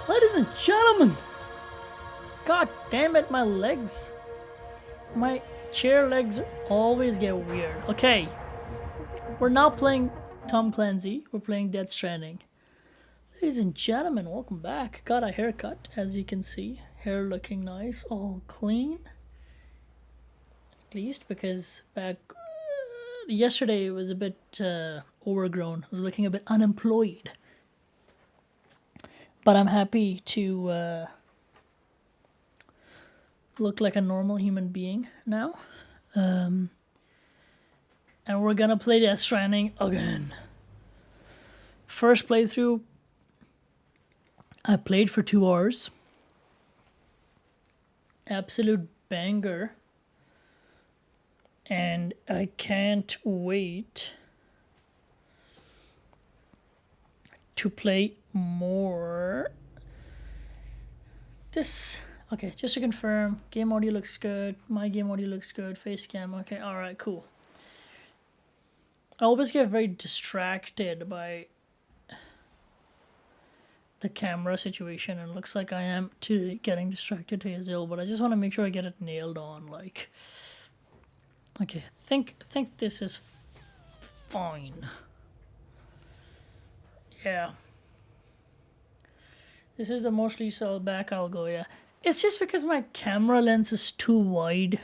Ladies and gentlemen! God damn it, my legs. My chair legs always get weird. Okay, we're now playing Tom Clancy. We're playing Death Stranding. Ladies and gentlemen, welcome back. Got a haircut, as you can see. Hair looking nice, all clean. At least because back yesterday it was a bit overgrown. I was looking a bit unemployed. But I'm happy to look like a normal human being now. And we're gonna play Death Stranding again. First playthrough, I played for 2 hours. Absolute banger. And I can't wait to play more. Okay, just to confirm, game audio looks good, my game audio looks good, face cam, okay, alright, cool. I always get very distracted by the camera situation, and it looks like I am too getting distracted to Hazel, but I just want to make sure I get it nailed on, like. Okay, think this is fine. Yeah. This is the mostly so back I'll go, yeah. It's just because my camera lens is too wide.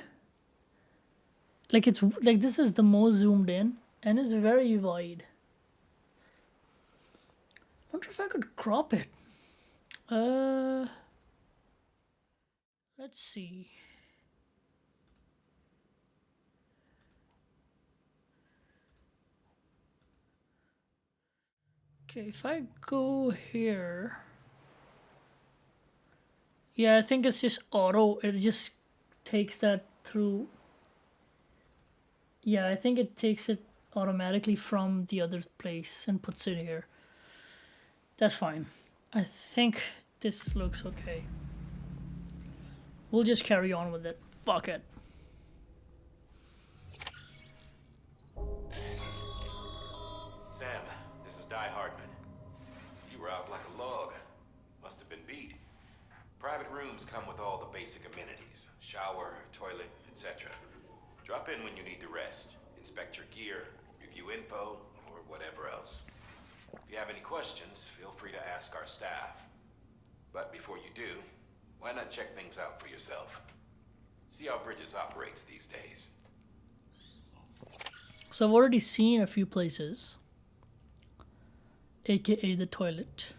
Like it's like this is the most zoomed in and it's very wide. Wonder if I could crop it. Let's see. Okay, if I go here. Yeah, I think it's just auto. It just takes that through. Yeah, I think it takes it automatically from the other place and puts it here. That's fine. I think this looks okay. We'll just carry on with it. Fuck it. Sam, this is Di Hardman. You were out like a log. Must have been beat. Private rooms come with all the basic amenities. Shower, toilet, etc. Drop in when you need to rest, inspect your gear, review info, or whatever else. If you have any questions, feel free to ask our staff. But before you do, why not check things out for yourself? See how Bridges operates these days. So I've already seen a few places, aka the toilet.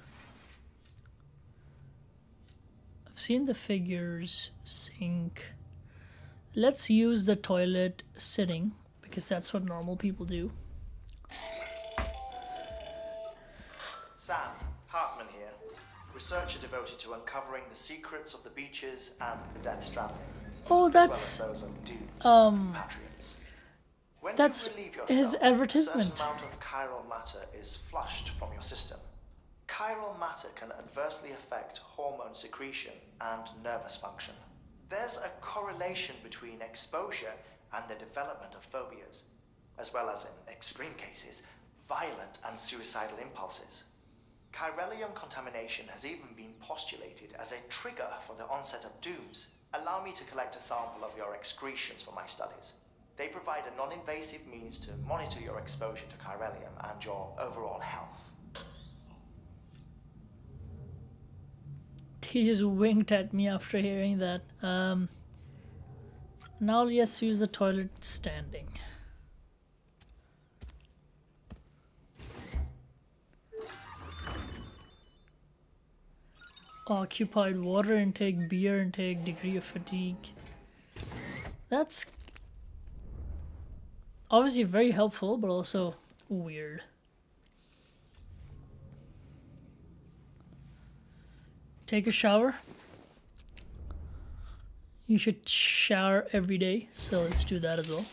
I've seen the figures, sink. Let's use the toilet sitting because that's what normal people do. Sam, Hartman here, researcher devoted to uncovering the secrets of the beaches and the Death Stranding. Oh, as well as those of doomed compatriots. When that's you relieve his yourself, advertisement. A certain amount of chiral matter is flushed from your system. Chiral matter can adversely affect hormone secretion and nervous function. There's a correlation between exposure and the development of phobias, as well as, in extreme cases, violent and suicidal impulses. Chiralium contamination has even been postulated as a trigger for the onset of dooms. Allow me to collect a sample of your excretions for my studies. They provide a non-invasive means to monitor your exposure to chiralium and your overall health. He just winked at me after hearing that. Now let's use the toilet standing. Occupied water intake, beer intake, degree of fatigue. That's obviously very helpful, but also weird. Take a shower. You should shower every day, so let's do that as well.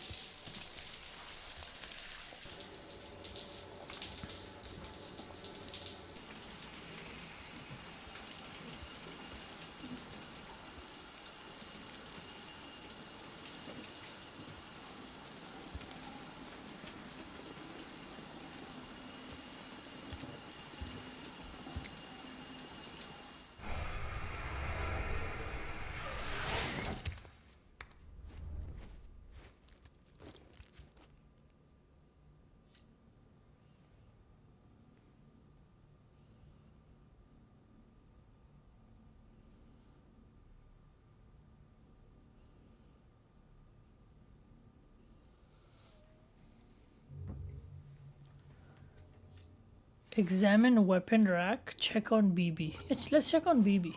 Examine weapon rack. Check on BB. Let's check on BB.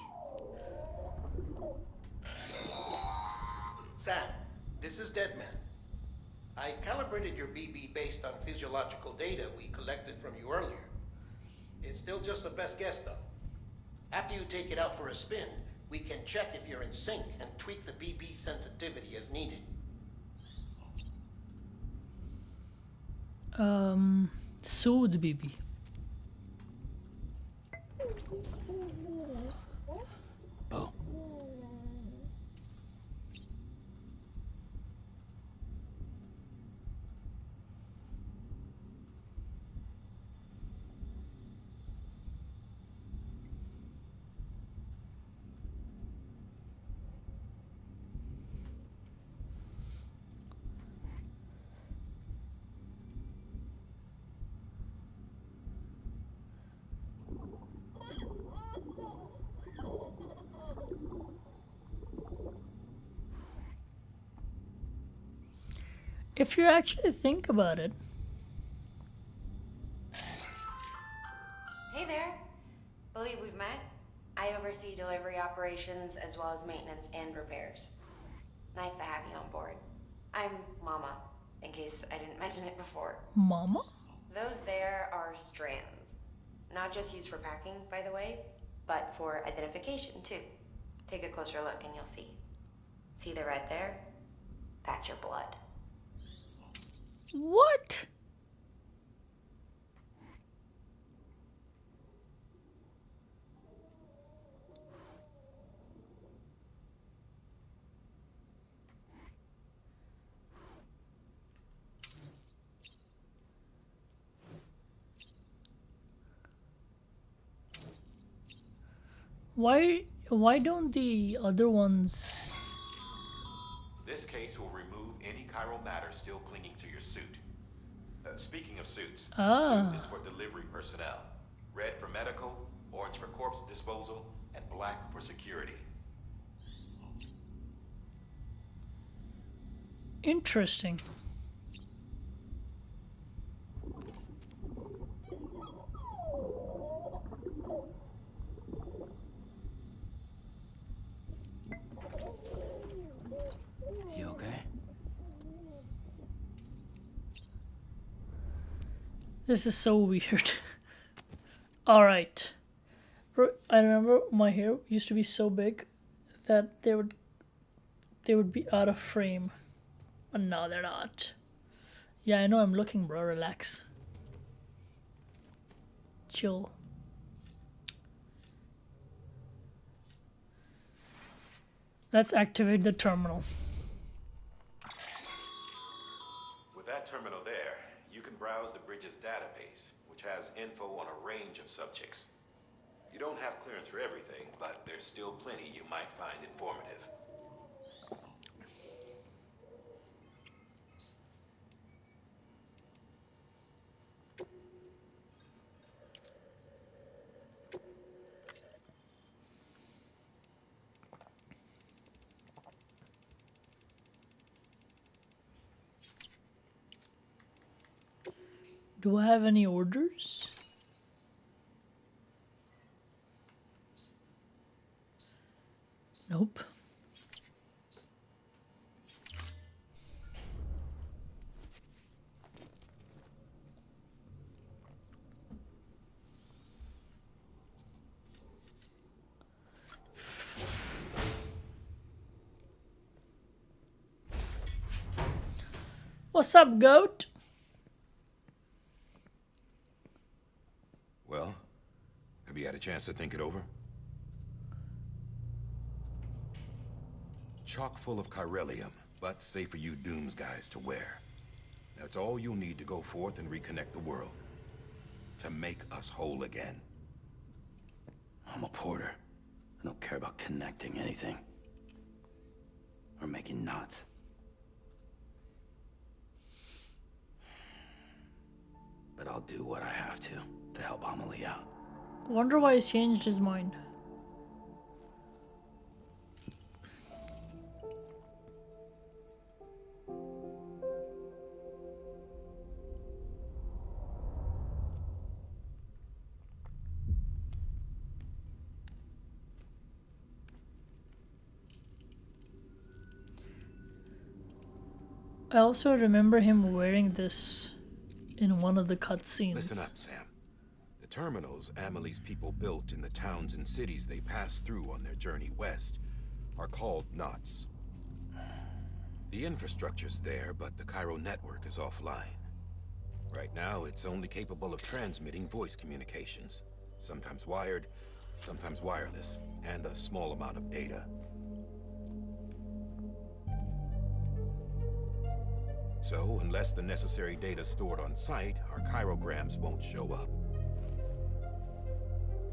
Sam, this is Deadman. I calibrated your BB based on physiological data we collected from you earlier. It's still just a best guess, though. After you take it out for a spin, we can check if you're in sync and tweak the BB sensitivity as needed. Soothe BB. Oh. If you actually think about it, Hey there. Believe we've met. I oversee delivery operations as well as maintenance and repairs. Nice to have you on board. I'm Mama, in case I didn't mention it before. Mama? Those there are strands. Not just used for packing, by the way, but for identification too. Take a closer look and you'll see. See the red there? That's your blood. What? Why don't the other ones? This case will remove any chiral matter still clinging to your suit. Speaking of suits, blue is for delivery personnel, red for medical, orange for corpse disposal, and black for security. Interesting. You okay? This is so weird. Alright. I remember my hair used to be so big that they would be out of frame. But now they're not. Yeah, I know I'm looking, bro. Relax. Chill. Let's activate the terminal. With that terminal there, you can browse the bridge's database, which has info on a range of subjects. You don't have clearance for everything, but there's still plenty you might find informative. Do I have any orders? Nope. What's up, goat? Well, have you had a chance to think it over? Chock full of chiralium, but safe for you Dooms guys to wear. That's all you'll need to go forth and reconnect the world. To make us whole again. I'm a porter. I don't care about connecting anything. Or making knots. But I'll do what I have to help Amelie out. Wonder why he's changed his mind. I also remember him wearing this in one of the cutscenes. Listen up, Sam. The terminals Amelie's people built in the towns and cities they passed through on their journey west are called knots. The infrastructure's there, but the Cairo network is offline. Right now, it's only capable of transmitting voice communications. Sometimes wired, sometimes wireless, and a small amount of data. So, unless the necessary data stored on site, our chirograms won't show up.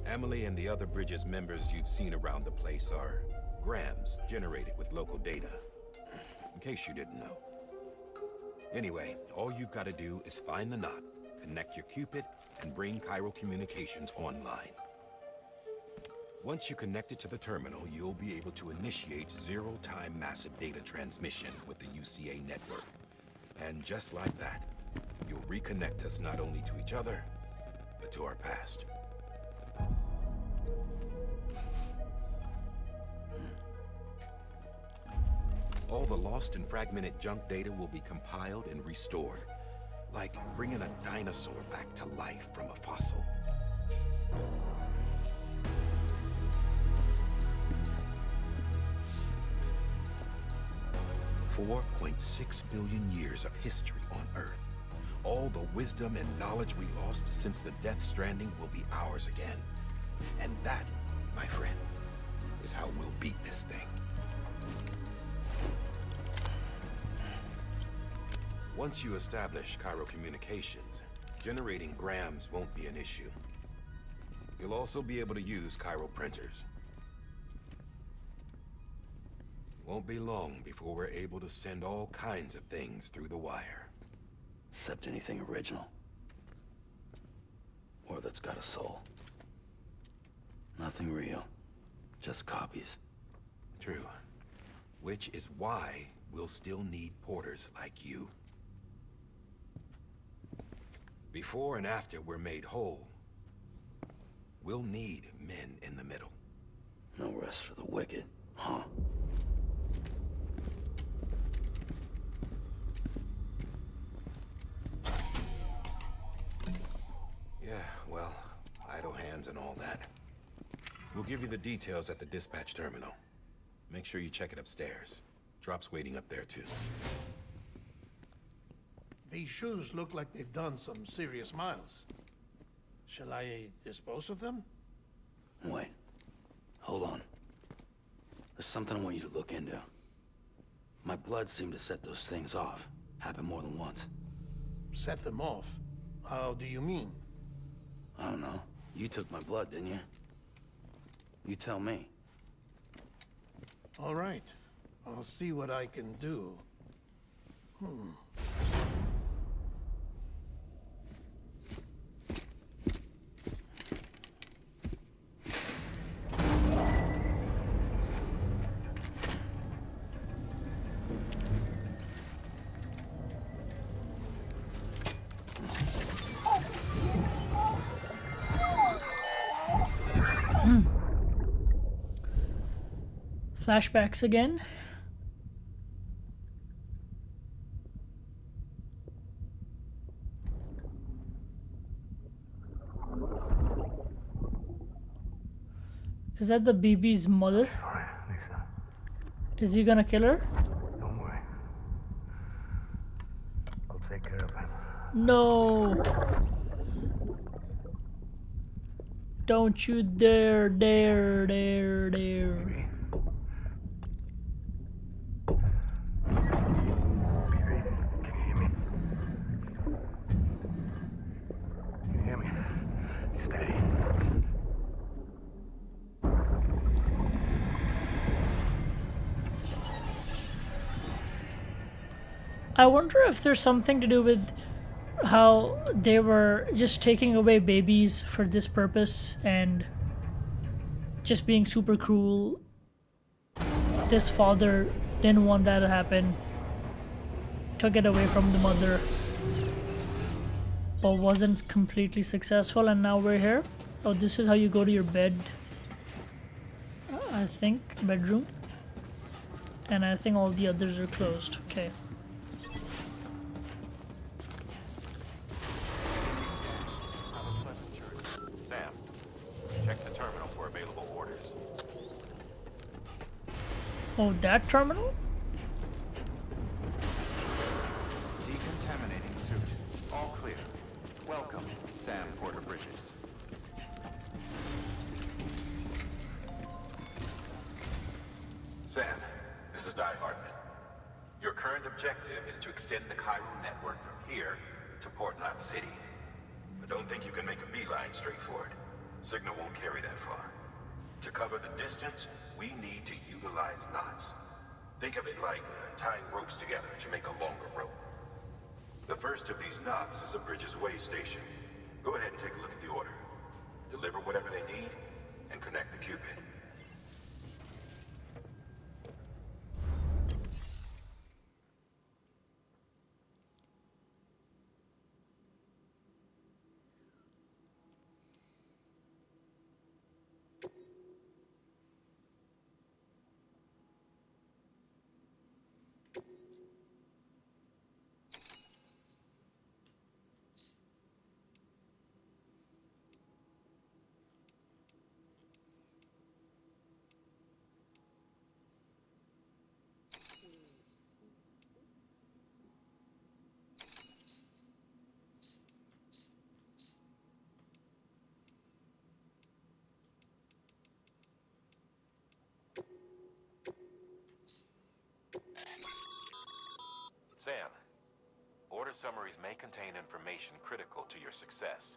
Amelie and the other Bridges members you've seen around the place are grams generated with local data. In case you didn't know. Anyway, all you've got to do is find the knot, connect your Cupid, and bring Cairo Communications online. Once you connect it to the terminal, you'll be able to initiate zero-time massive data transmission with the UCA network. And just like that, you'll reconnect us not only to each other, but to our past. All the lost and fragmented junk data will be compiled and restored, like bringing a dinosaur back to life from a fossil. $4.6 billion years of history on Earth. All the wisdom and knowledge we lost since the Death Stranding will be ours again. And that, my friend, is how we'll beat this thing. Once you establish Cairo Communications, generating grams won't be an issue. You'll also be able to use Cairo printers. Won't be long before we're able to send all kinds of things through the wire. Except anything original. Or that's got a soul. Nothing real. Just copies. True. Which is why we'll still need porters like you. Before and after we're made whole, we'll need men in the middle. No rest for the wicked, huh? Yeah, well, idle hands and all that. We'll give you the details at the dispatch terminal. Make sure you check it upstairs. Drop's waiting up there, too. These shoes look like they've done some serious miles. Shall I dispose of them? Wait. Hold on. There's something I want you to look into. My blood seemed to set those things off. Happened more than once. Set them off? How do you mean? I don't know. You took my blood, didn't you? You tell me. All right. I'll see what I can do. Flashbacks again. Is that the BB's mother? Sorry, Lisa. Is he gonna kill her? Don't worry. I'll take care of it. No. Don't you dare, dare, dare, dare. Baby. Can you hear me? Can you hear me? Steady. I wonder if there's something to do with how they were just taking away babies for this purpose and just being super cruel. This father didn't want that to happen. Took it away from the mother. But wasn't completely successful, and now we're here. Oh, this is how you go to your bed. I think bedroom. And I think all the others are closed. Okay. Oh, that terminal? Decontaminating suit. All clear. Welcome, Sam Porter Bridges. Sam, this is Di Hardman. Your current objective is to extend the chiral network from here to Port Knot City. But don't think you can make a beeline straight for it. Signal won't carry that far. To cover the distance, we need to utilize knots. Think of it like tying ropes together to make a longer rope. The first of these knots is a Bridges Way station. Go ahead and take a look at the order. Deliver whatever they need, and connect the Cupid. Sam, order summaries may contain information critical to your success.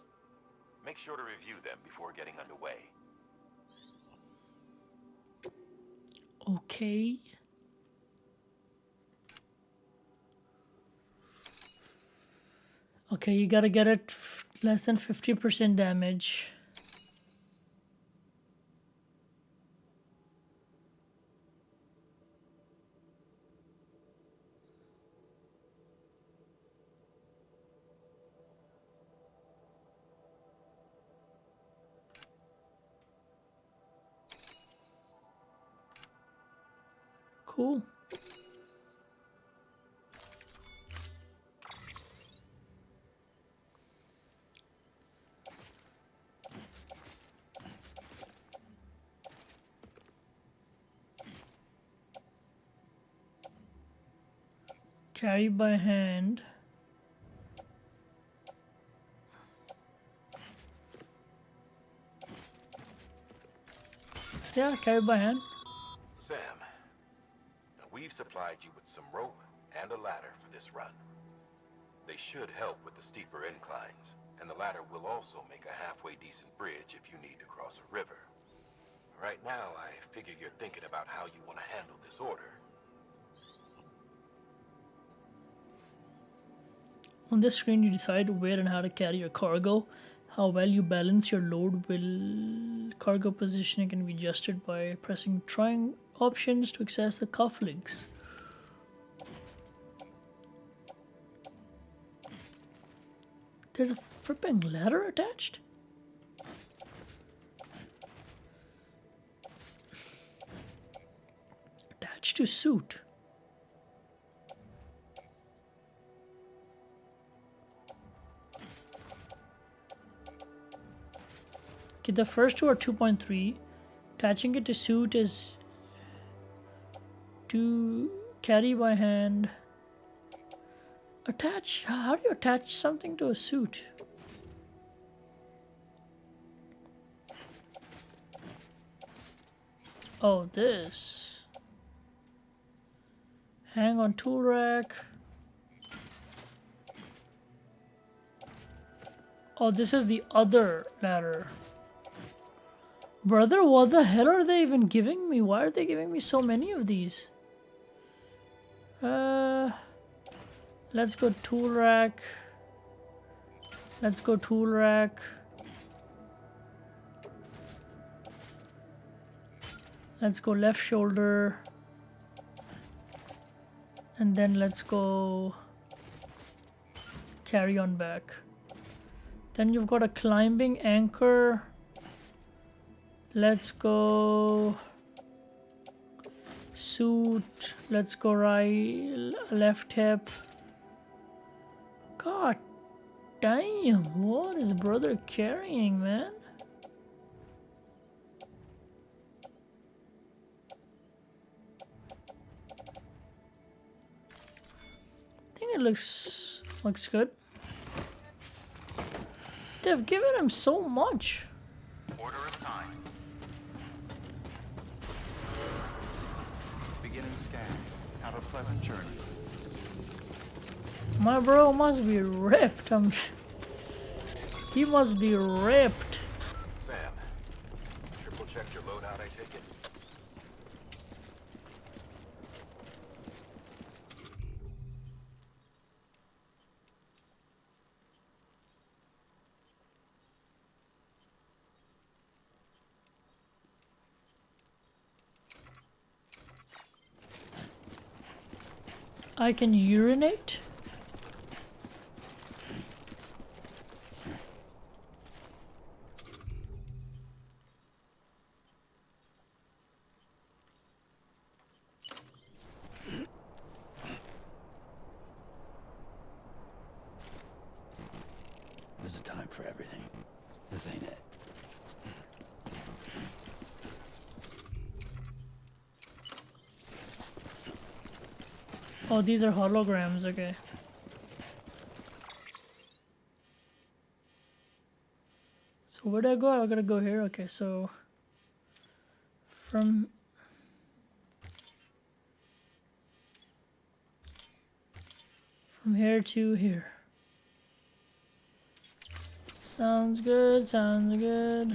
Make sure to review them before getting underway. Okay. Okay, you gotta get it less than 50% damage. Cool. Carry by hand. Yeah, carry by hand. Sam, we've supplied you with some rope and a ladder for this run. They should help with the steeper inclines, and the ladder will also make a halfway decent bridge if you need to cross a river. Right now, I figure you're thinking about how you want to handle this order. On this screen, you decide where and how to carry your cargo. How well you balance your load will cargo positioning can be adjusted by pressing trying options to access the cufflinks. There's a flipping ladder attached? Attached to suit. Okay, the first two are 2.3. Attaching it to suit is to carry by hand. Attach? How do you attach something to a suit? Oh, this. Hang on tool rack. Oh, this is the other ladder. Brother, what the hell are they even giving me? Why are they giving me so many of these? Let's go tool rack. Let's go tool rack. Let's go left shoulder. And then let's go carry on back. Then you've got a climbing anchor. Let's go suit. Let's go right, left hip. God damn, what is brother carrying, man? looks good. They've given him so much. Order assigned. Beginning scan. Have a pleasant journey. My bro must be ripped. He must be ripped. Sam, triple checked your loadout, I take it? I can urinate? There's a time for everything. This ain't it. Oh, these are holograms, okay. So where do I go? I gotta go here. Okay, so from here to here. Sounds good, sounds good.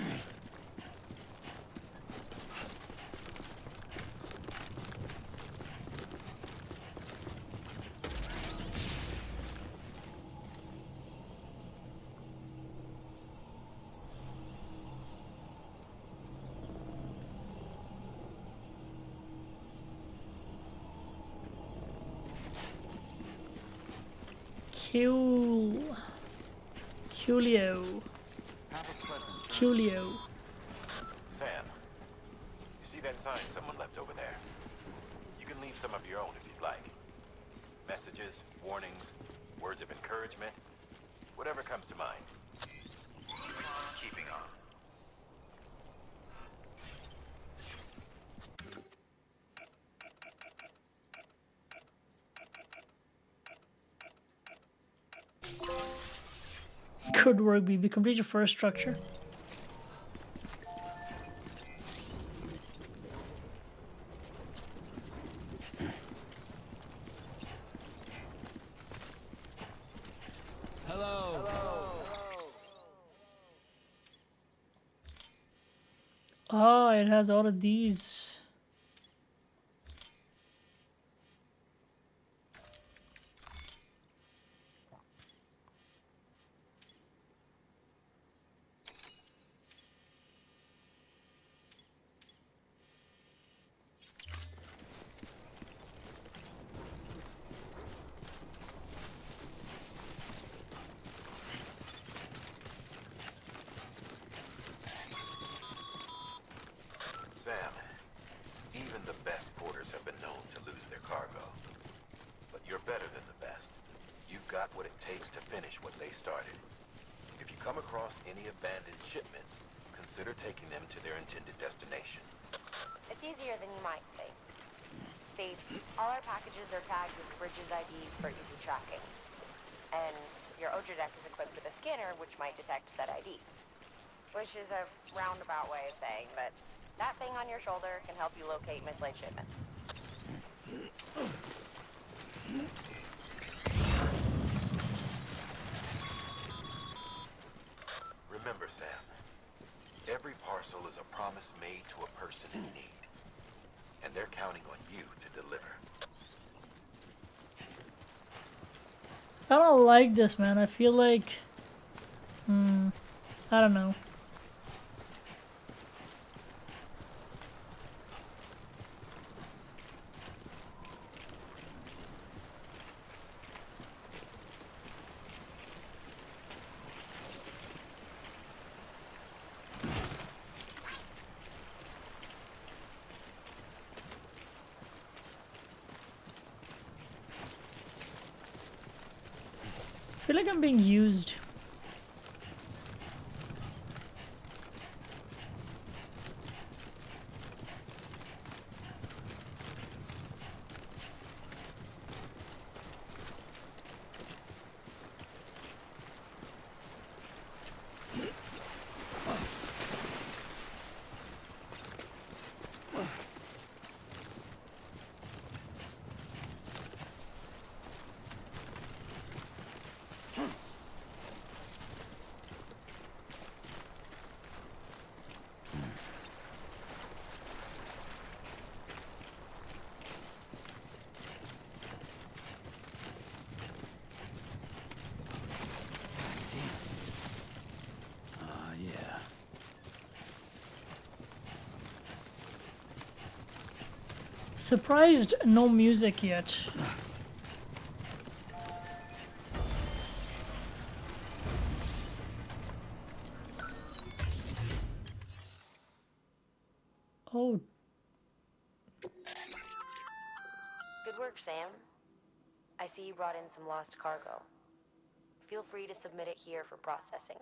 Coolio. Have a pleasant journey. Coolio. Sam, you see that sign someone left over there? You can leave some of your own if you'd like. Messages, warnings, words of encouragement, whatever comes to mind. Keeping on. Good work, BB. Complete your first structure. Oh, it has all of these. Sam, even the best porters have been known to lose their cargo. But you're better than the best. You've got what it takes to finish what they started. If you come across any abandoned shipments, consider taking them to their intended destination. It's easier than you might think. See, all our packages are tagged with Bridges IDs for easy tracking. And your Odra deck is equipped with a scanner which might detect said IDs. Which is a roundabout way of saying that that thing on your shoulder can help you locate mislaid shipments. Remember, Sam, every parcel is a promise made to a person in need. And they're counting on you to deliver. I don't like this, man. I feel like... I don't know. I feel like I'm being used. Surprised no music yet. Oh, Good work, Sam. I see you brought in some lost cargo. Feel free to submit it here for processing.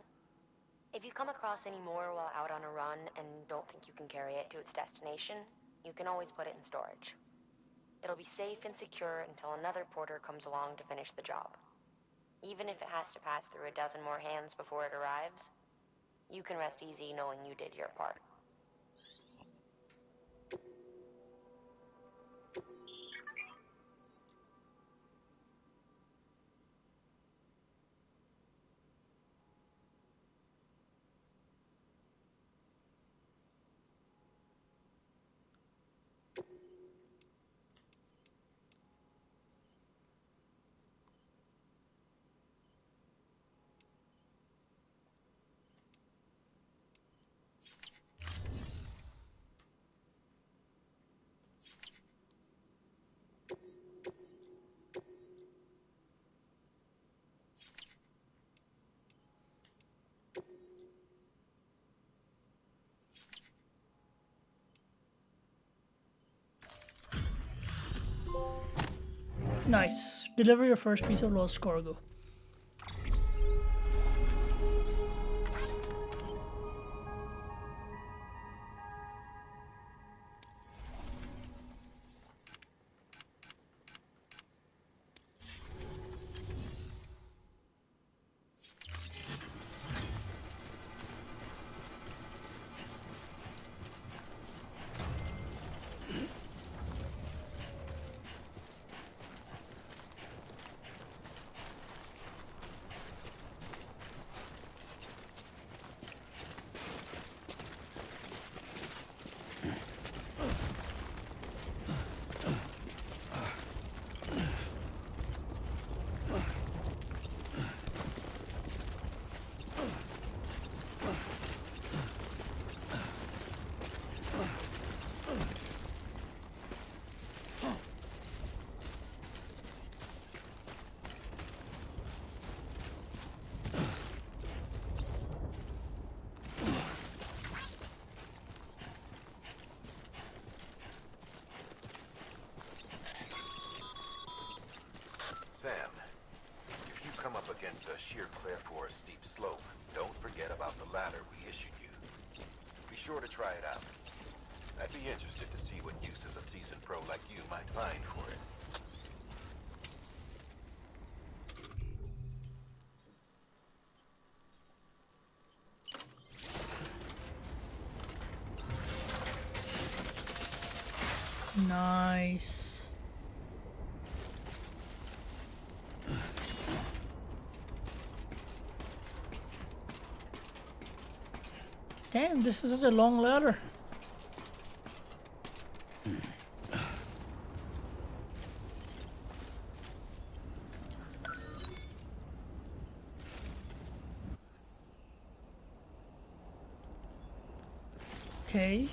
If you come across any more while out on a run and don't think you can carry it to its destination, you can always put it in storage. It'll be safe and secure until another porter comes along to finish the job. Even if it has to pass through a dozen more hands before it arrives, you can rest easy knowing you did your part. nice. Deliver your first piece of lost cargo. Sam, if you come up against a sheer cliff or a steep slope, don't forget about the ladder we issued you. Be sure to try it out. I'd be interested to see what uses a seasoned pro like you might find for it. Nice. Damn, this is such a long ladder. Okay.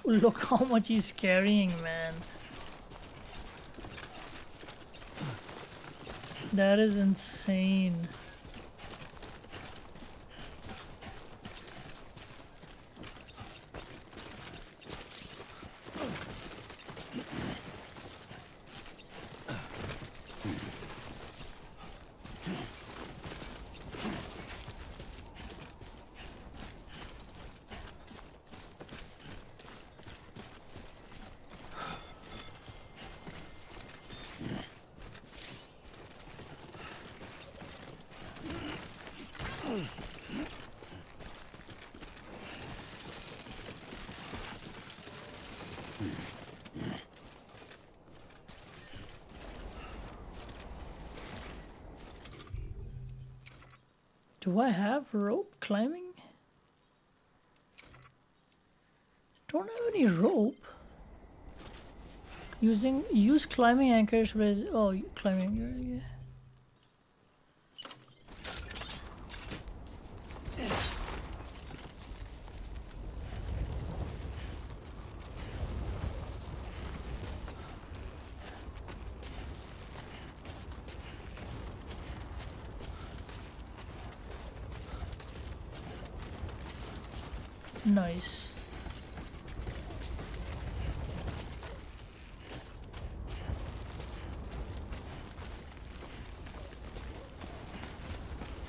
Look how much he's carrying, man. That is insane. Do I have rope climbing? Don't have any rope. Use climbing anchors. Oh, climbing. Yeah. Nice.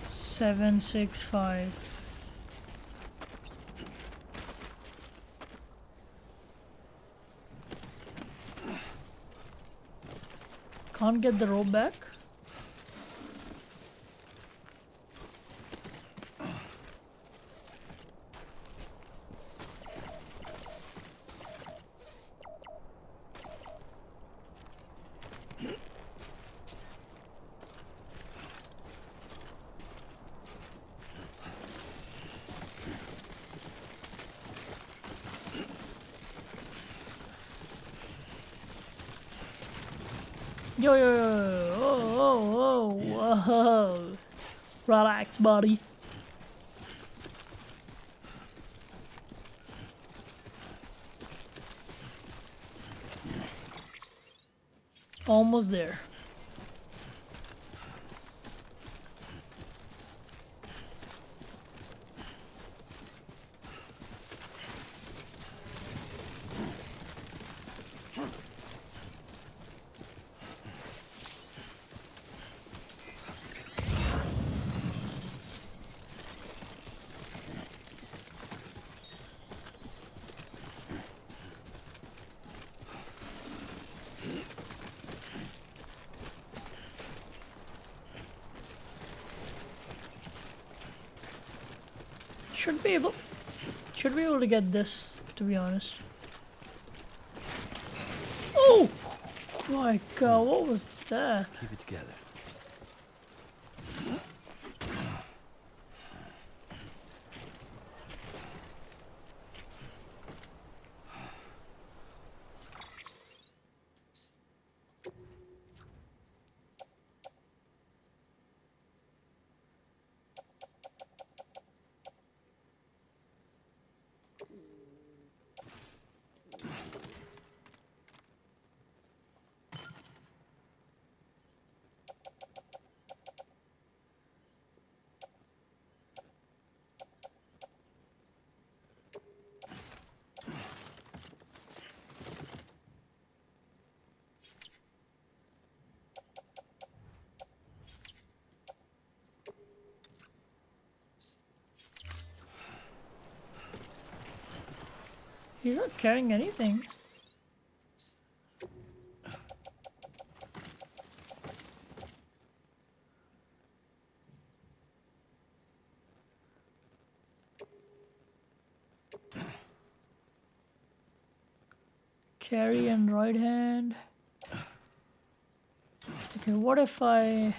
Seven, 6, 5. Can't get the rope back. Yo, yo, yo, whoa. Relax, buddy. Almost there. Should be able to get this, to be honest. Oh my god, what was that? Keep it together. He's not carrying anything. Carry and right hand. Okay, what if I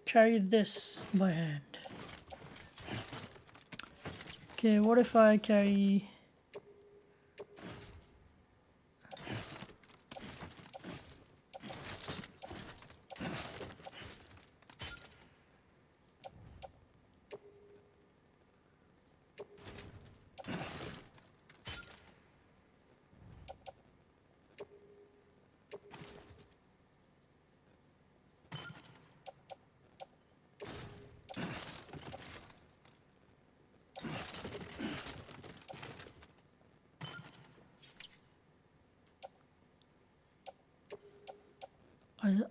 carry this by hand? Okay, what if I carry...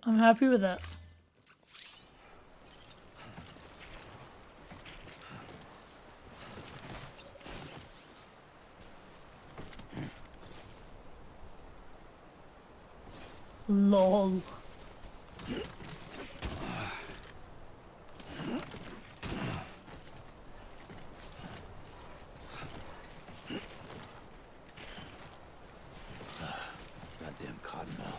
I'm happy with that. LOL. Goddamn cottonmouth.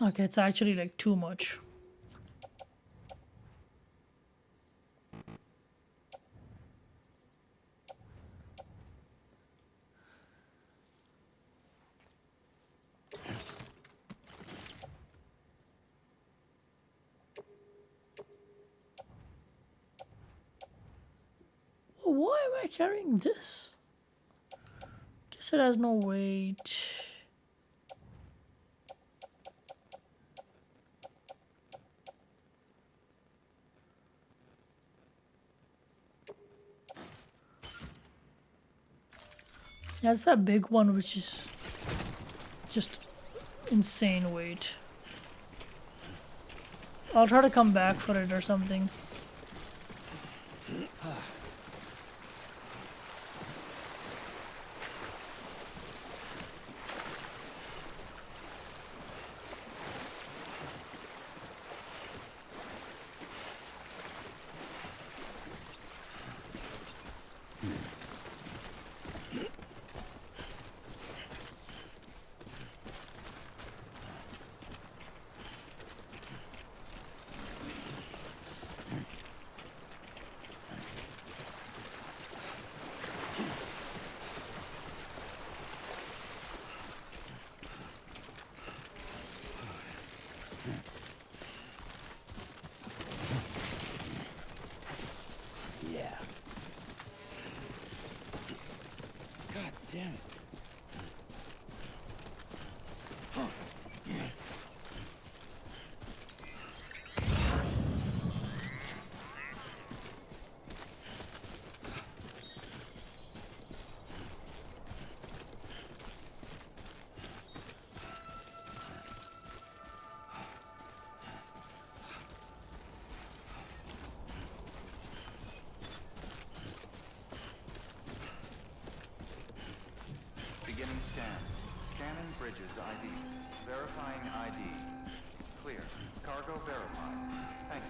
Okay, it's actually like too much. Why am I carrying this? Guess it has no weight. That's that big one, which is just insane weight. I'll try to come back for it or something. Yeah. God damn it. Beginning scan. Scanning bridges ID. Verifying ID. Clear. Cargo verified. Thank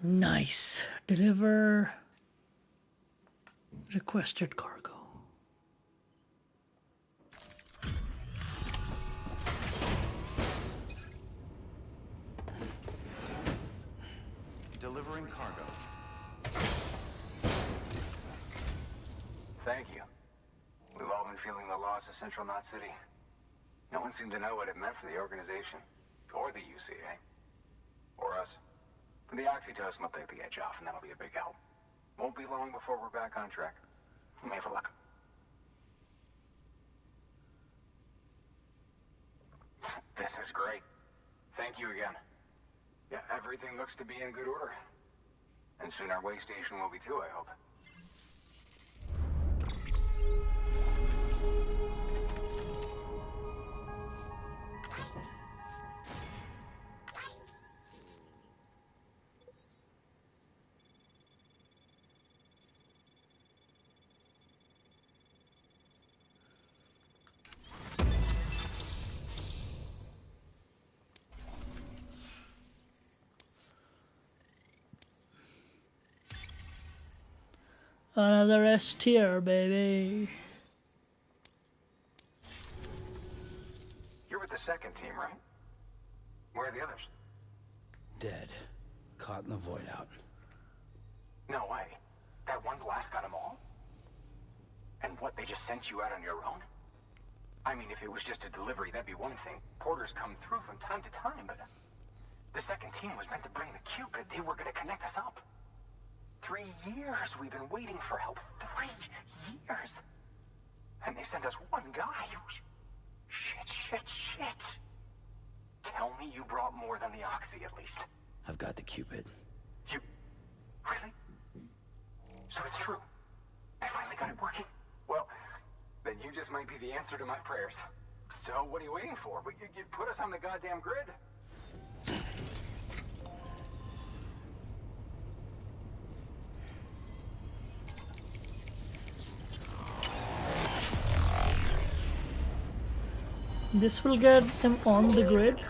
you. Nice. Deliver requested cargo. Delivering cargo. Thank you. We've all been feeling the loss of Central Knot City. No one seemed to know what it meant for the organization, or the UCA, or us. The oxytocin will take the edge off, and that'll be a big help. Won't be long before we're back on track. May have luck. This is great. Thank you again. Yeah, everything looks to be in good order. And soon our way station will be too, I hope. Another S tier, baby. You're with the second team, right? Where are the others? Dead. Caught in the void out. No way. That one blast got them all? And what, they just sent you out on your own? I mean, if it was just a delivery, that'd be one thing. Porters come through from time to time, but the second team was meant to bring the Cupid. They were gonna connect us up. 3 years we've been waiting for help. 3 years. And they sent us one guy. Shit. Tell me you brought more than the Oxy, at least. I've got the Cupid. You... Really? So it's true. They finally got it working? Well, then you just might be the answer to my prayers. So what are you waiting for? You put us on the goddamn grid. This will get them on the grid.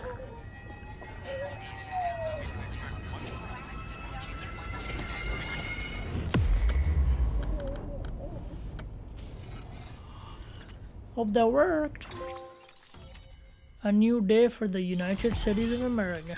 Hope that worked. A new day for the United Cities of America.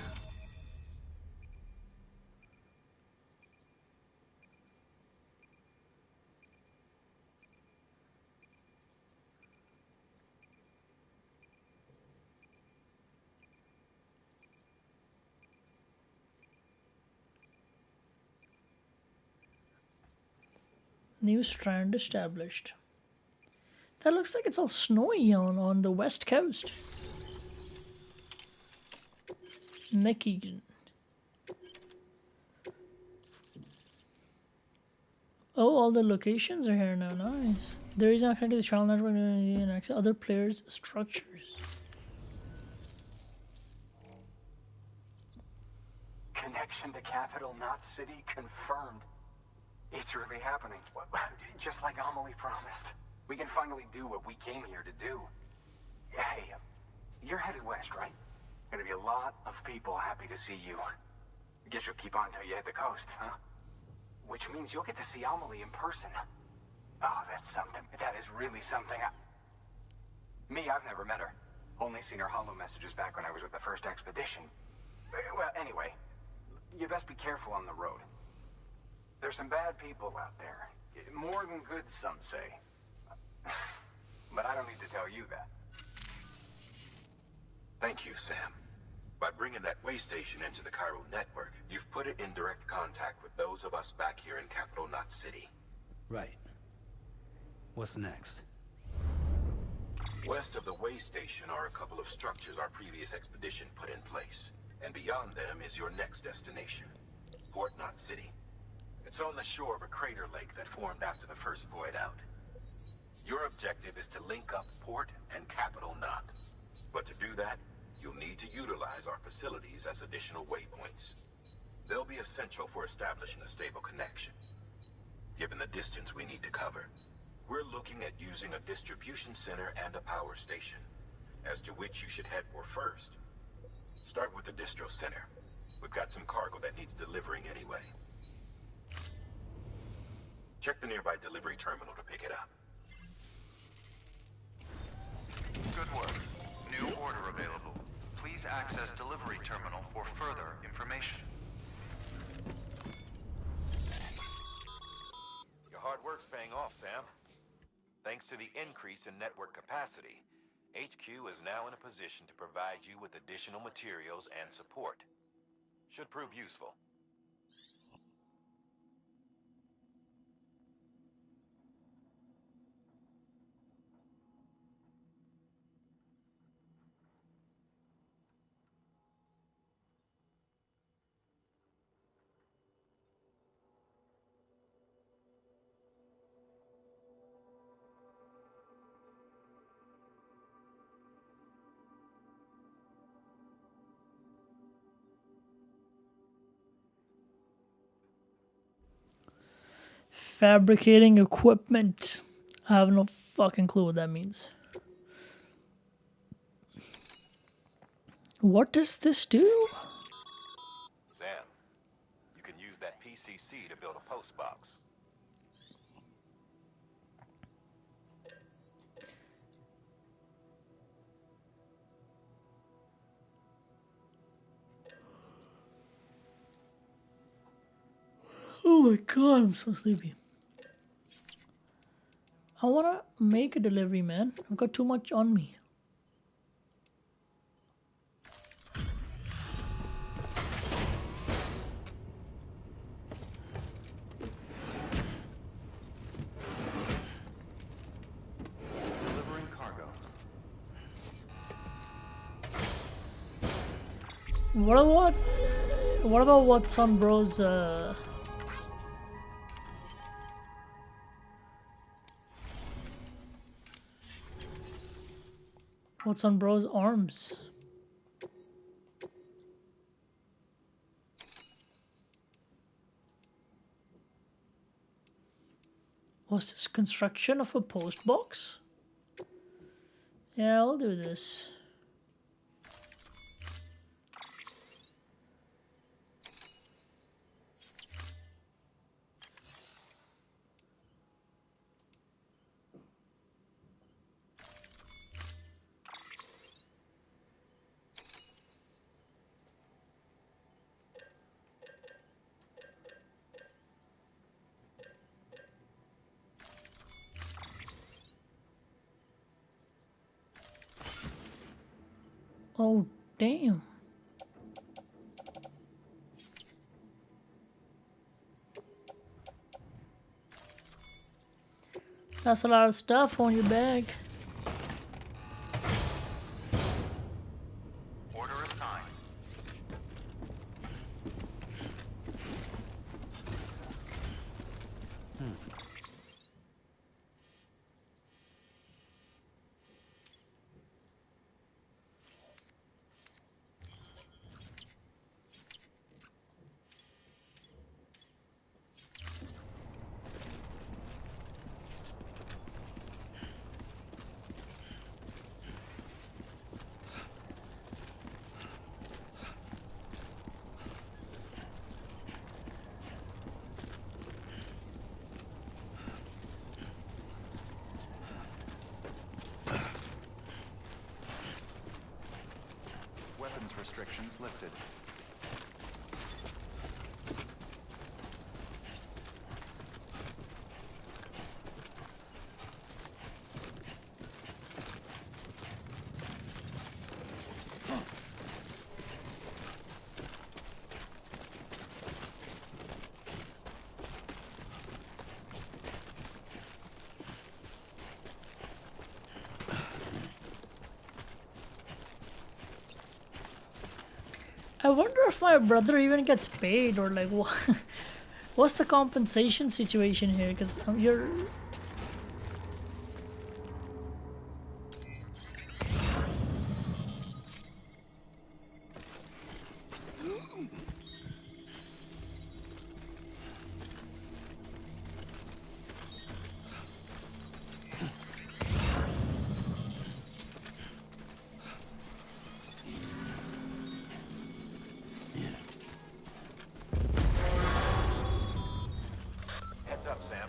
New strand established. That looks like it's all snowy on the west coast. Nikki. Oh, all the locations are here now. Nice. There is not connected to the child network and access other players' structures. Connection to Capital Knot City confirmed. It's really happening. Just like Amelie promised. We can finally do what we came here to do. Hey, you're headed west, right? Gonna be a lot of people happy to see you. Guess you'll keep on till you hit the coast, huh? Which means you'll get to see Amelie in person. Oh, that's something. That is really something. Me, I've never met her. Only seen her holo messages back when I was with the first expedition. Well, anyway, you best be careful on the road. There's some bad people out there. More than good, some say. But I don't need to tell you that. Thank you, Sam. By bringing that way station into the Cairo network, you've put it in direct contact with those of us back here in Capital Knot City. Right. What's next? West of the way station are a couple of structures our previous expedition put in place. And beyond them is your next destination, Port Knot City. It's on the shore of a crater lake that formed after the first void out. Your objective is to link up Port and Capital Knot. But to do that, you'll need to utilize our facilities as additional waypoints. They'll be essential for establishing a stable connection. Given the distance we need to cover, we're looking at using a distribution center and a power station, as to which you should head for first. Start with the distro center. We've got some cargo that needs delivering anyway. Check the nearby delivery terminal to pick it up. Good work. New order available. Please access delivery terminal for further information. Your hard work's paying off, Sam. Thanks to the increase in network capacity, HQ is now in a position to provide you with additional materials and support. Should prove useful. Fabricating equipment. I have no fucking clue what that means. What does this do? Sam, you can use that PCC to build a post box. Oh my god, I'm so sleepy. I wanna make a delivery, man. I've got too much on me. Delivering cargo. What about what's on bro's what's on bro's arms? Was this construction of a post box? Yeah, I'll do this. damn. That's a lot of stuff on your bag. Order assigned. Weapons restrictions lifted. I wonder if my brother even gets paid or like what. What's the compensation situation here? Because you're. Heads up, Sam.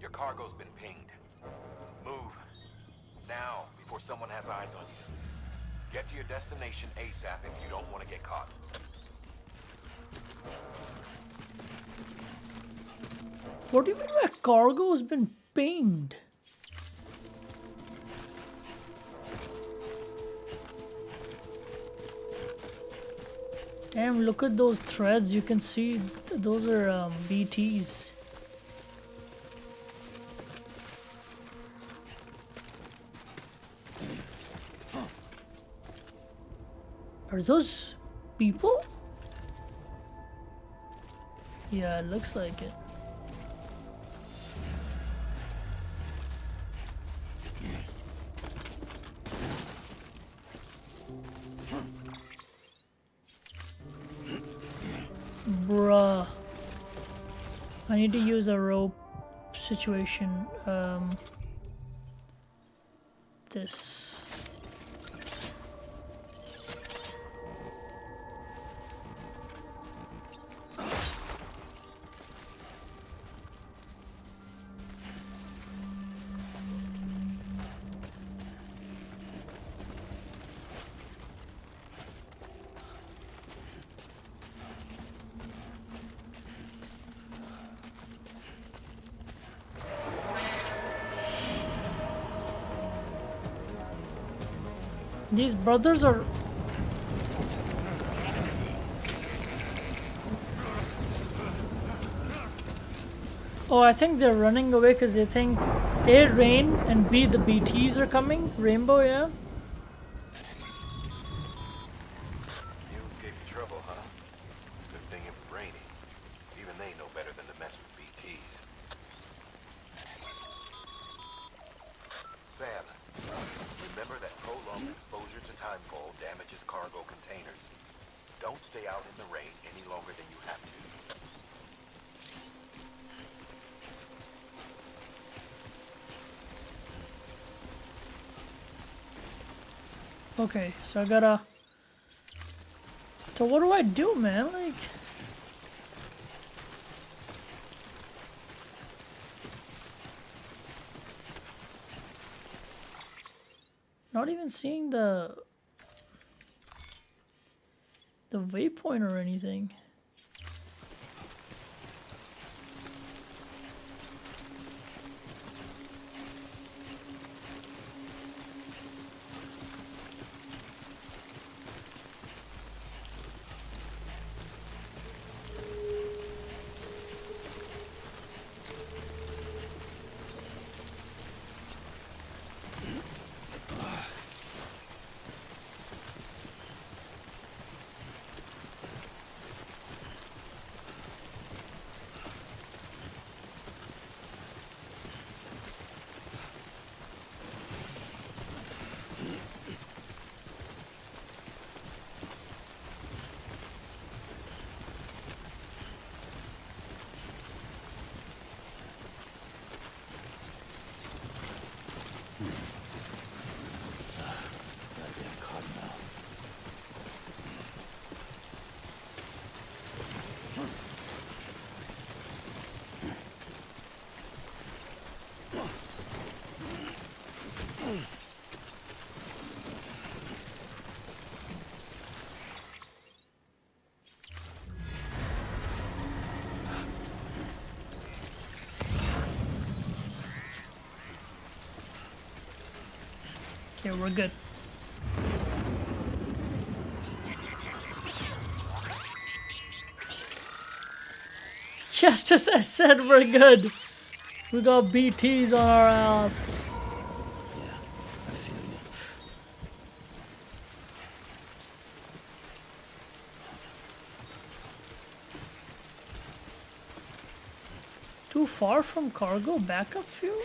Your cargo's been pinged. Move. Now, before someone has eyes on you. Get to your destination ASAP if you don't want to get caught. What do you mean my cargo has been pinged? Damn, look at those threads. You can see those are BTs. Are those people? Yeah, it looks like it. Bruh. I need to use a rope situation. This. These brothers are... Oh, I think they're running away because they think A, rain, and B, the BTs are coming. Rainbow, yeah? Mules gave you trouble, huh? Good thing it was raining. Even they know better than to mess with BTs. Sam, remember that prolonged exposure to timefall damages cargo containers. Don't stay out in the rain any longer than you have to. Okay, so I gotta... So what do I do, man? Like... Not even seeing the waypoint or anything. Okay, we're good. Just as I said, we're good. We got BTs on our ass. Yeah, I feel you. Too far from cargo backup fuel?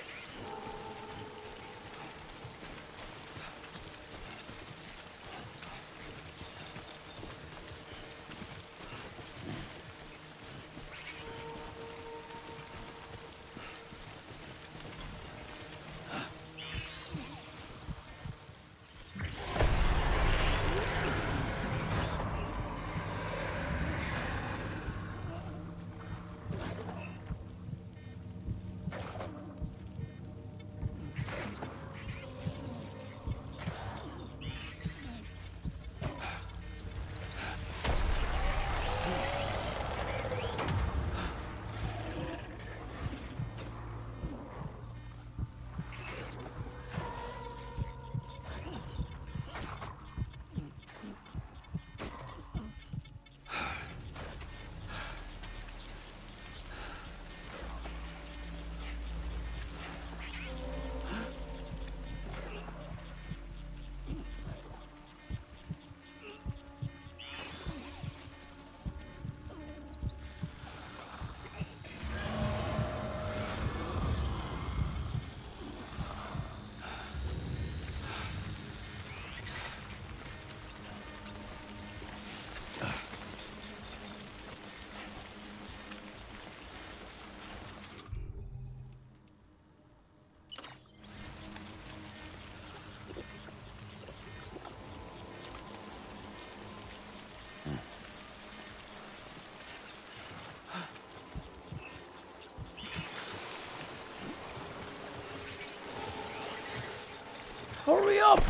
Hurry up!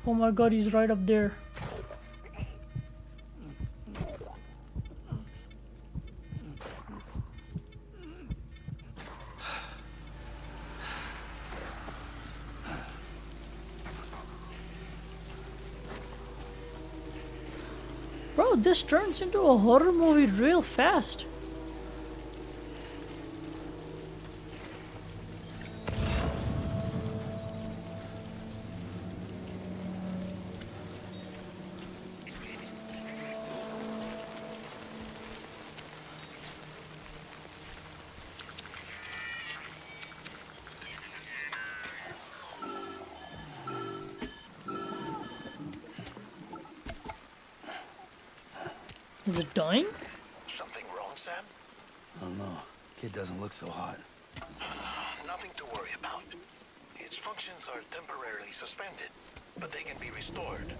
Oh my god, he's right up there. Bro, this turns into a horror movie real fast. Is it dying? Something wrong, Sam? I don't know. Kid doesn't look so hot. Nothing to worry about. Its functions are temporarily suspended, but they can be restored.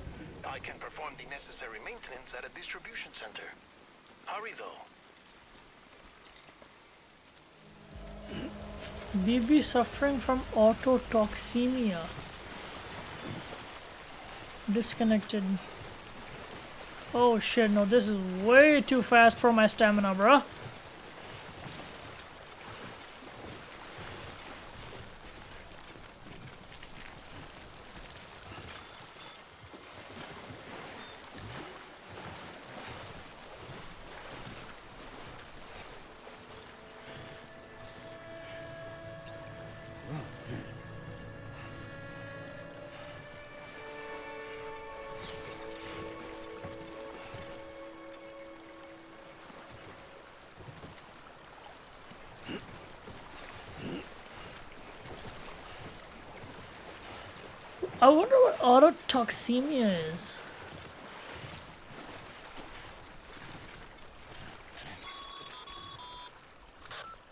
I can perform the necessary maintenance at a distribution center. Hurry, though. BB suffering from autotoxemia. Disconnected. Oh shit, no, this is way too fast for my stamina, bruh. I wonder what autotoxemia is.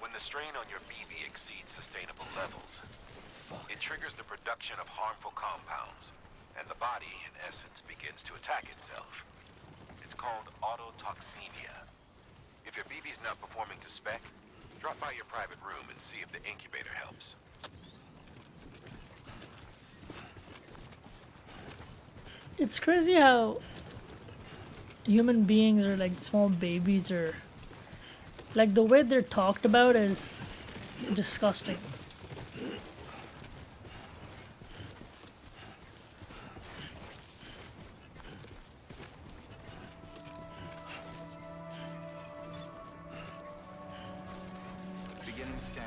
When the strain on your BB exceeds sustainable levels, it triggers the production of harmful compounds, and the body, in essence, begins to attack itself. It's called autotoxemia. If your BB's not performing to spec, drop by your private room and see if the incubator helps. It's crazy how human beings are like small babies or Like the way they're talked about is disgusting. Beginning scan.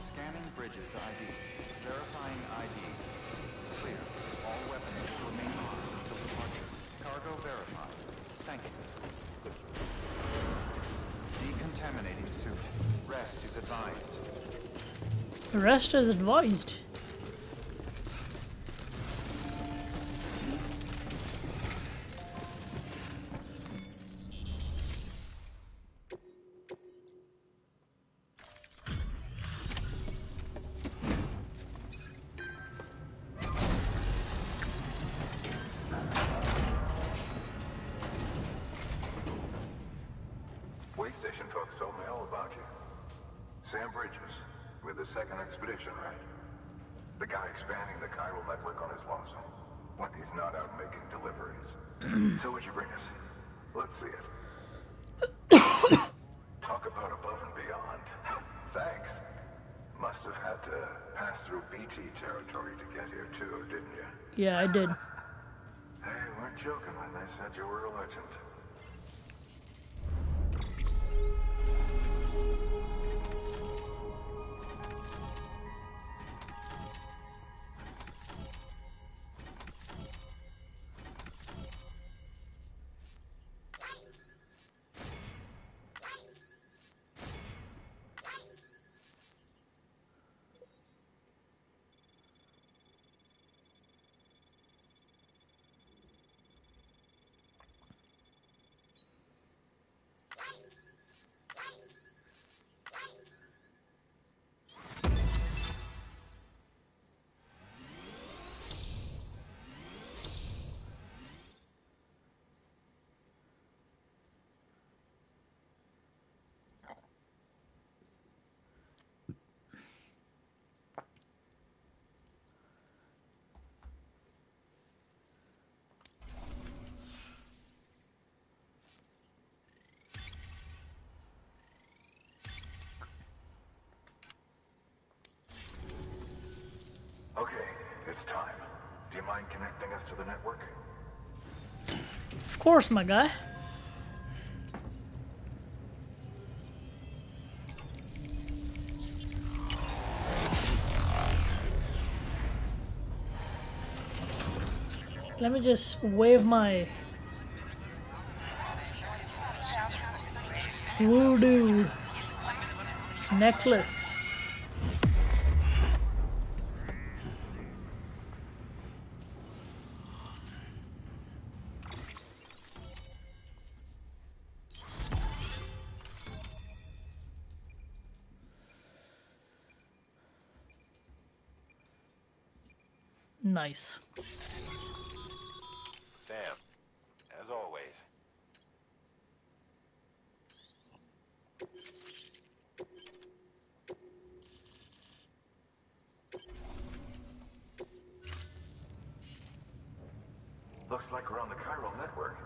Scanning bridges ID. Verifying ID. Clear. All weapons will remain armed until departure. Cargo verified. Thank you. Decontaminating suit. Rest is advised. Rest as advised. Way station folks told me all about you. Sam Bridges, with the second expedition, right? The guy expanding the chiral network on his lonesome, when he's not out making deliveries. So what'd you bring us? Let's see it. Talk about above and beyond. Thanks. Must have had to pass through BT territory to get here too, didn't you? Yeah, I did. They weren't joking when they said you were a legend. Okay, it's time. Do you mind connecting us to the network? Of course, my guy. Let me just wave my voodoo necklace. Nice. Sam, as always. Looks like we're on the chiral network.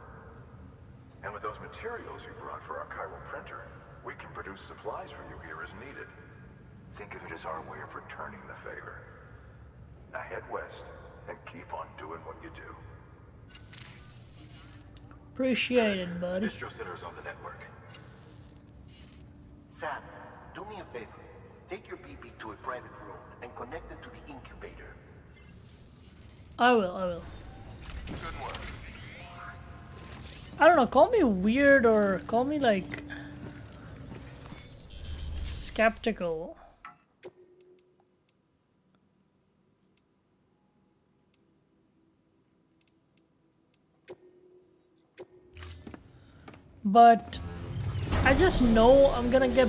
And with those materials you brought for our chiral printer, we can produce supplies for you here as needed. Think of it as our way of returning the favor. Now head west and keep on doing what you do. Appreciate it, buddy. Distro Center's on the network. Sam, do me a favor. Take your BB to a private room and connect it to the incubator. I will. Good work. I don't know, call me weird or call me like skeptical. But I just know I'm gonna get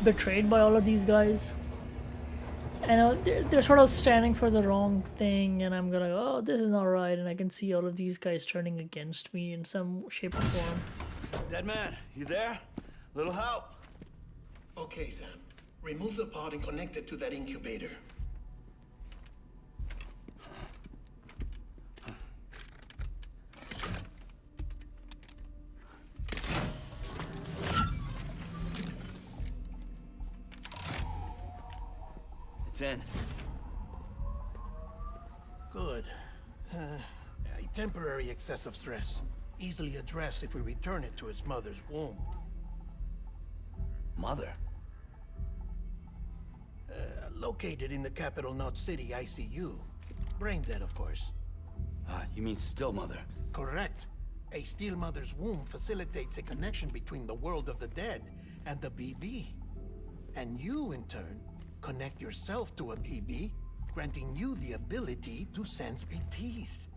betrayed by all of these guys. And they're sort of standing for the wrong thing, and I'm gonna go, oh, this is not right, and I can see all of these guys turning against me in some shape or form. Dead man, you there? Little help? Okay, Sam. Remove the pod and connect it to that incubator. in. Good. A temporary excessive stress. Easily addressed if we return it to its mother's womb. Mother? Located in the capital Knot City ICU. Brain dead, of course. You mean still mother? Correct. A steel mother's womb facilitates a connection between the world of the dead and the BB. And you, in turn, connect yourself to a BB, granting you the ability to sense BTs.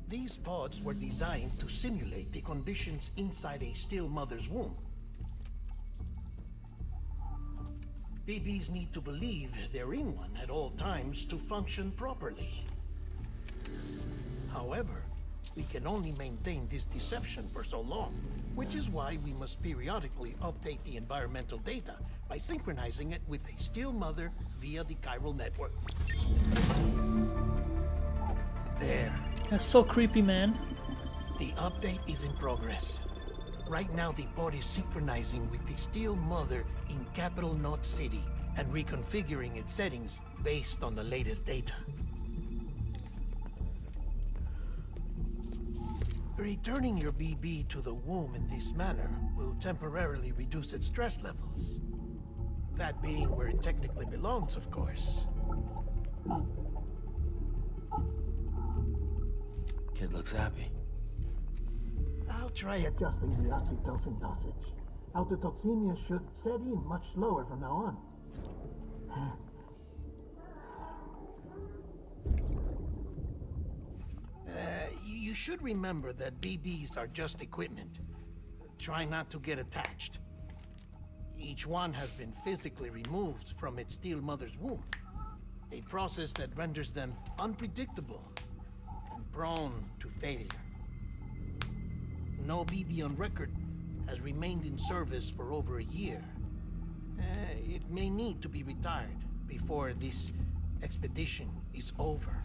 These pods were designed to simulate the conditions inside a still mother's womb. BBs need to believe they're in one at all times to function properly. However, we can only maintain this deception for so long, which is why we must periodically update the environmental data by synchronizing it with a still mother via the chiral network. There. That's so creepy, man. The update is in progress. Right now, the pod is synchronizing with the Steel Mother in Capital Knot City and reconfiguring its settings based on the latest data. Returning your BB to the womb in this manner will temporarily reduce its stress levels. That being where it technically belongs, of course. Kid looks happy. I'll try adjusting the oxytocin dosage. Autotoxemia should set in much slower from now on. You should remember that BBs are just equipment. Try not to get attached. Each one has been physically removed from its steel mother's womb. A process that renders them unpredictable and prone to failure. No BB on record has remained in service for over a year. It may need to be retired before this expedition is over.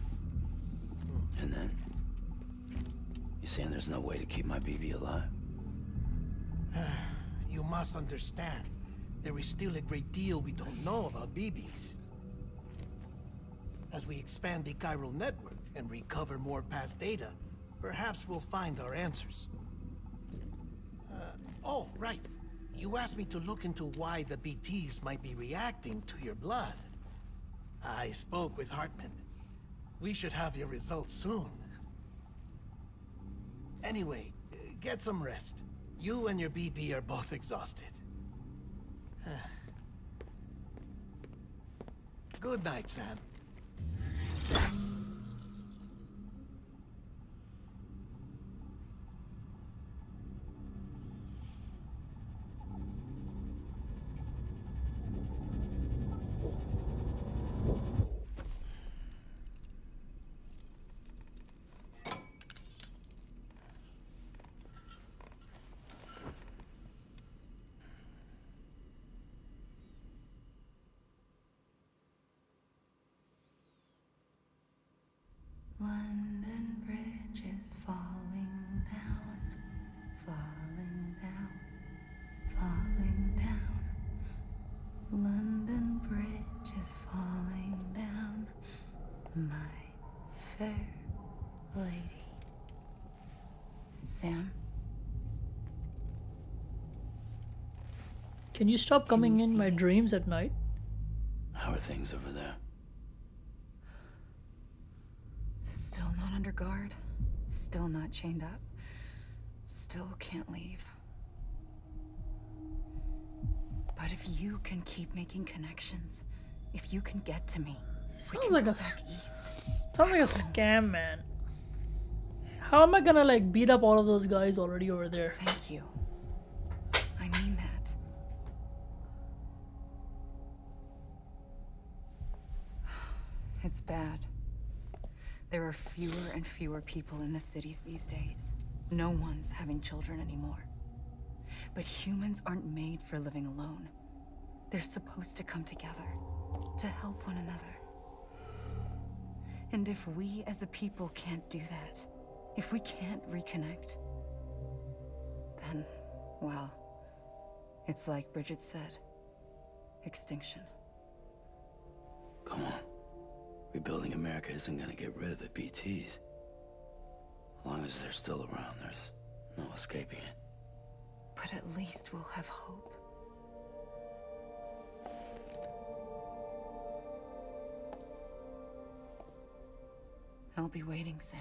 And then? You saying there's no way to keep my BB alive? You must understand, there is still a great deal we don't know about BBs. As we expand the chiral network and recover more past data, perhaps we'll find our answers. Oh, right. You asked me to look into why the BTs might be reacting to your blood. I spoke with Hartman. We should have your results soon. Anyway, get some rest. You and your BB are both exhausted. Good night, Sam. London Bridge is falling down, falling down, falling down. London Bridge is falling down, my fair lady. Sam? Can you stop coming in my dreams at night? How are things over there? Still not under guard, still not chained up, still can't leave. But if you can keep making connections, if you can get to me, we can go back east. Sounds like a scam, man. How am I gonna like beat up all of those guys already over there? Thank you. I mean that. It's bad. There are fewer and fewer people in the cities these days. No one's having children anymore. But humans aren't made for living alone. They're supposed to come together, to help one another. And if we as a people can't do that, if we can't reconnect, then, well, it's like Bridget said. extinction. Come on. Rebuilding America isn't gonna get rid of the BTs. As long as they're still around, there's no escaping it. But at least we'll have hope. I'll be waiting, Sam.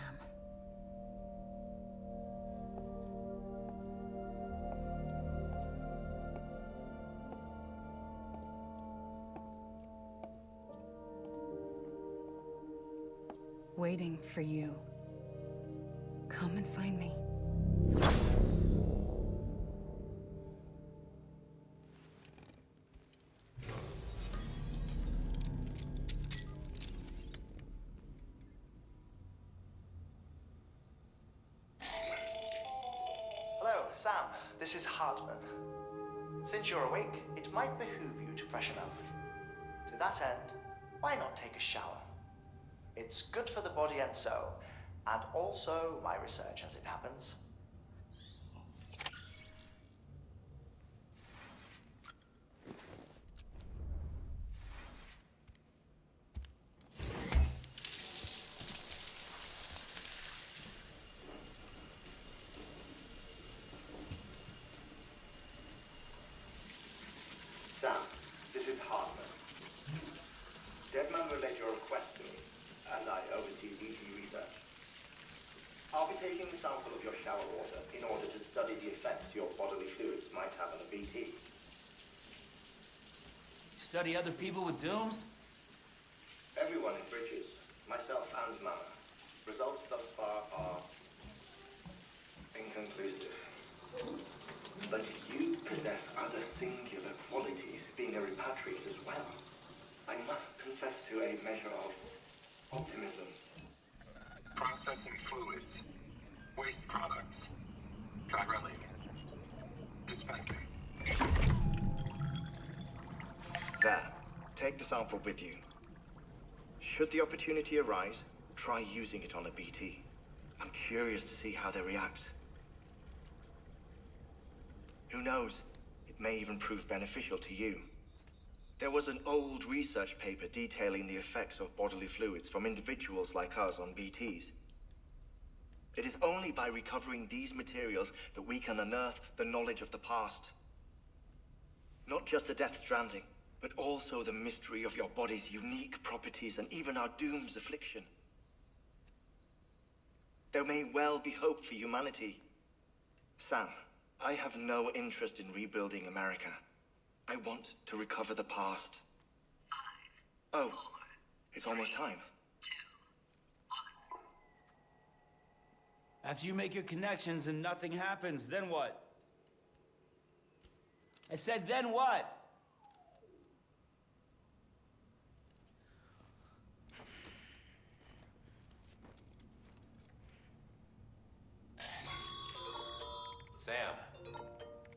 Waiting for you. Come and find me. Hello, Sam. This is Hartman. Since you're awake, it might behoove you to freshen up. To that end, why not take a shower? It's good for the body and soul, and also my research as it happens. Sam, this is Hartman. Deadman relayed your request to me, and I oversee BT research. I'll be taking a sample of your shower water in order to study the effects your bodily fluids might have on a BT. Study other people with dooms? Everyone in Bridges, myself and Mama. Results thus far are inconclusive. But you possess other singular qualities, being a repatriate as well. I must confess to a measure of optimism. Processing fluids. Waste products. Drilling. Dispensing. There. Take the sample with you. Should the opportunity arise, try using it on a BT. I'm curious to see how they react. Who knows? It may even prove beneficial to you. There was an old research paper detailing the effects of bodily fluids from individuals like us on BTs. It is only by recovering these materials that we can unearth the knowledge of the past. Not just the Death Stranding, but also the mystery of your body's unique properties and even our doom's affliction. There may well be hope for humanity. Sam, I have no interest in rebuilding America. I want to recover the past. 5, 4, it's almost time. 2, 1. After you make your connections and nothing happens, then what? I said, then what? Sam,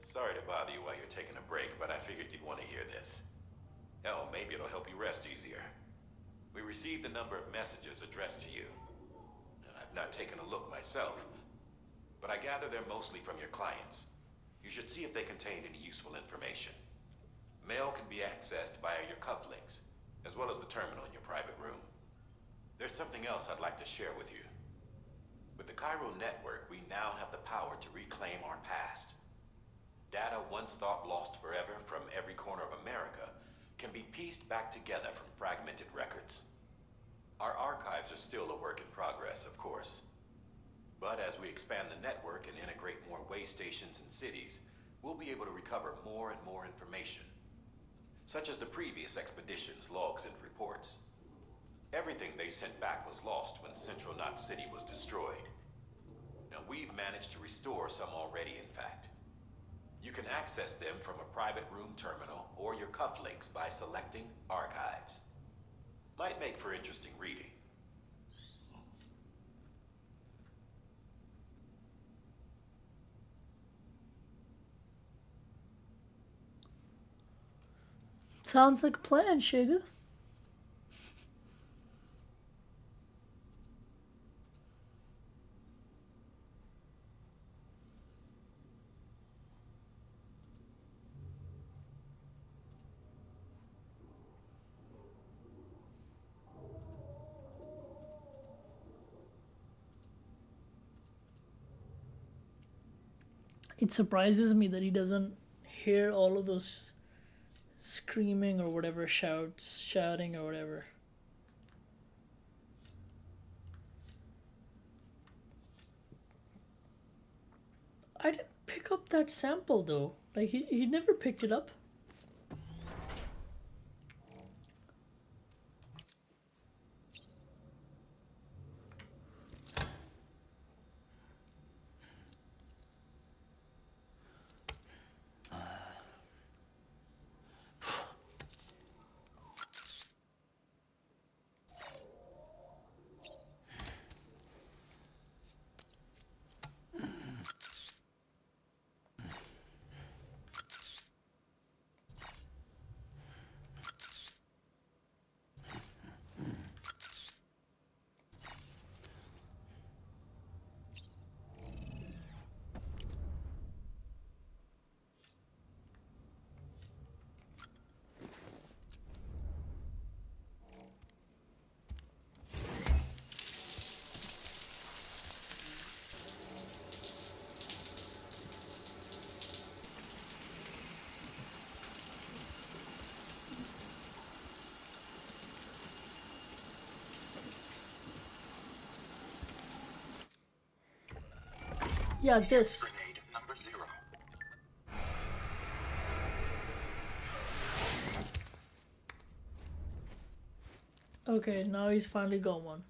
sorry to bother you while you're taking a break, but I figured you'd want to hear this. Hell, maybe it'll help you rest easier. We received a number of messages addressed to you. I've not taken a look myself, but I gather they're mostly from your clients. You should see if they contain any useful information. Mail can be accessed via your cufflinks, as well as the terminal in your private room. There's something else I'd like to share with you. With the Cairo network, we now have the power to reclaim our past. Data once thought lost forever from every corner of America can be pieced back together from fragmented records. Our archives are still a work in progress, of course. But as we expand the network and integrate more way stations and cities, we'll be able to recover more and more information, such as the previous expedition's logs and reports. Everything they sent back was lost when Central Knot City was destroyed. Now, we've managed to restore some already, in fact. You can access them from a private room terminal or your cufflinks by selecting Archives. Might make for interesting reading. Sounds like a plan, Sugar. It surprises me that he doesn't hear all of those screaming or whatever, shouting or whatever. I didn't pick up that sample though. Like he never picked it up. Yeah, this. Grenade number 0. Okay, now he's finally got one.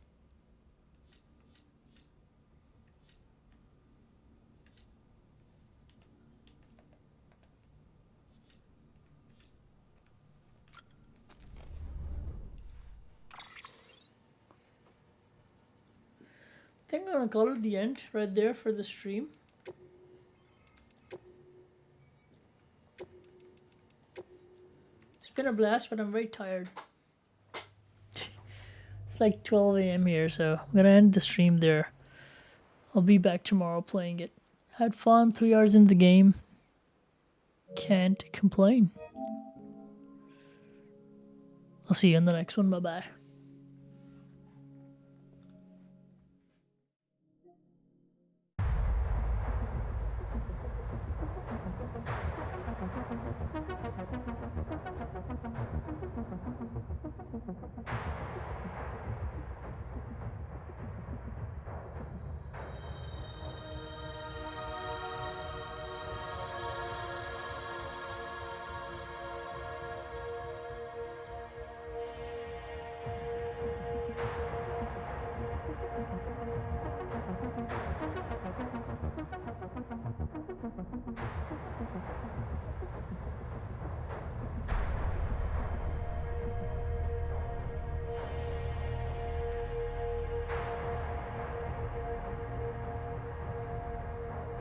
I think I'm gonna call it the end right there for the stream. It's been a blast, but I'm very tired. It's like 12 a.m. here, so I'm gonna end the stream there. I'll be back tomorrow playing it. Had fun, 3 hours in the game. Can't complain. I'll see you in the next one. Bye bye.